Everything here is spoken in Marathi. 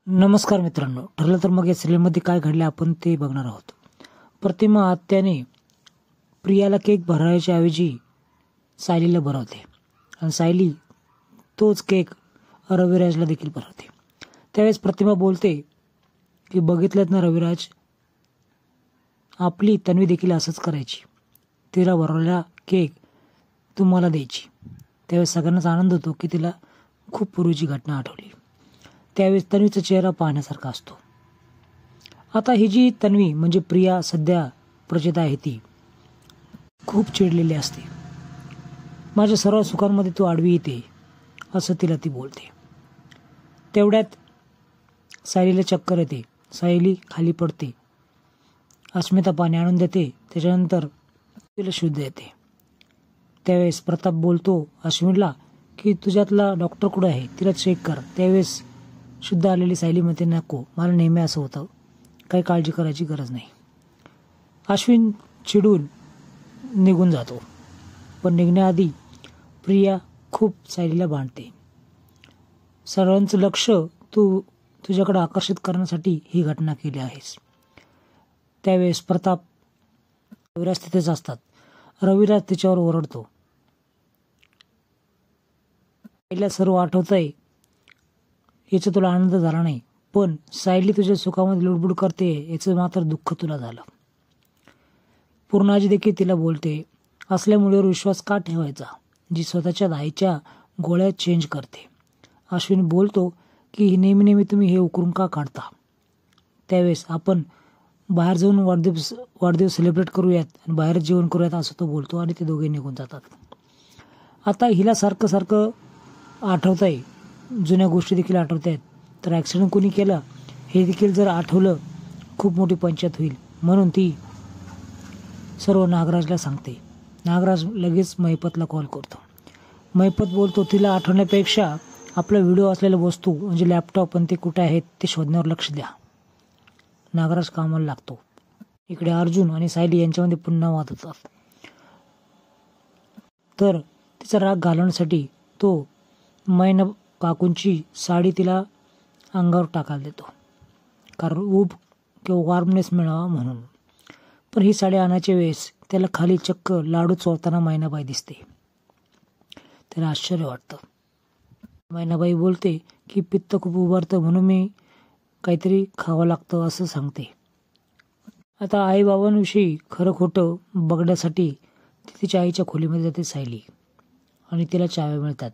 नमस्कार मित्रांनो, ठरलं तर मग या सिरियलमध्ये काय घडले आपण ते बघणार आहोत. प्रतिमा आत्याने प्रियाला केक भरायच्या ऐवजी सायलीला भरवते आणि सायली तोच केक रविराजला देखील भरवते. त्यावेळेस प्रतिमा बोलते की बघितलं ना रविराज, आपली तन्वी देखील असंच करायची, तिला भरवलेला केक तुम्हाला द्यायची. त्यावेळेस सगळ्यांनाच आनंद होतो की तिला खूप पूर्वीची घटना आठवली. त्यावेळेस तन्वीचा चेहरा पाहण्यासारखा असतो. आता ही जी तन्वी म्हणजे प्रिया सध्या प्रचिता आहे, ती खूप चिडलेली असते. माझ्या सर्व सुखांमध्ये तू आडवी येते असं तिला ती बोलते. तेवढ्यात सायलीला चक्कर येते. सायली खाली पडते. अस्मिता पाणी आणून देते. त्याच्यानंतर तिला शुद्ध येते. त्यावेळेस प्रताप बोलतो अश्विनला की तुझ्यातला डॉक्टर कुठं आहे, तिला चेक कर. त्यावेळेस शुद्ध आलेली सायली म्हणते नको, मला नेहमी असं होतं, काही काळजी करायची गरज नाही. अश्विन चिडून निघून जातो. पण निघण्याआधी प्रिया खूप सायलीला भांडते. सर्वांचं लक्ष तू तुझ्याकडे आकर्षित करण्यासाठी ही घटना केली आहेस. त्यावेळेस प्रताप रविराज तिथेच असतात. रविराज तिच्यावर ओरडतो. सायलीला सर्व आठवतंय, याचा तुला आनंद झाला नाही, पण सायली तुझ्या सुखामध्ये लुडबुड करते याचं मात्र दुःख तुला झालं. पूर्णाजी देखील तिला बोलते, असल्या मुलीवर विश्वास का ठेवायचा जी स्वतःच्या आईच्या गोळ्या चेंज करते. अश्विन बोलतो की नेहमी नेहमी तुम्ही हे उकरून का काढता. त्यावेळेस आपण बाहेर जाऊन वाढदिवस सेलिब्रेट करूयात आणि बाहेर जेवण करूयात असं तो बोलतो आणि ते दोघे निघून जातात. आता हिला सारखं सारखं आठवत आहे, जुन्या गोष्टी देखील आठवत आहेत. तर ॲक्सिडेंट कोणी केला हे देखील जर आठवलं खूप मोठी पंचायत होईल. म्हणून ती सर्व नागराजला सांगते. नागराज लगेच महिपतला कॉल करतो. महिपत बोलतो तिला आठवण्यापेक्षा आपला व्हिडिओ असलेल्या वस्तू म्हणजे लॅपटॉप आणि ते कुठे आहेत ते शोधण्यावर लक्ष द्या. नागराज कामाला लागतो. इकडे अर्जुन आणि सायली यांच्यामध्ये पुन्हा वाद होतात. तर तिचा राग घालवण्यासाठी तो मैना काकूंची साडी तिला अंगावर टाकायला देतो, कारण ऊब किंवा वॉर्मनेस मिळावा म्हणून. पण ही साडी आणायच्या वेळेस त्याला खाली चक्क लाडू चोरताना मैनाबाई दिसते. त्याला आश्चर्य वाटतं. मैनाबाई बोलते की पित्त खूप उभारतं म्हणून मी काहीतरी खावं लागतं असं सांगते. आता आईबाबांविषयी खरं खोटं बघण्यासाठी ती तिच्या आईच्या खोलीमध्ये जाते सायली आणि तिला चाव्या मिळतात.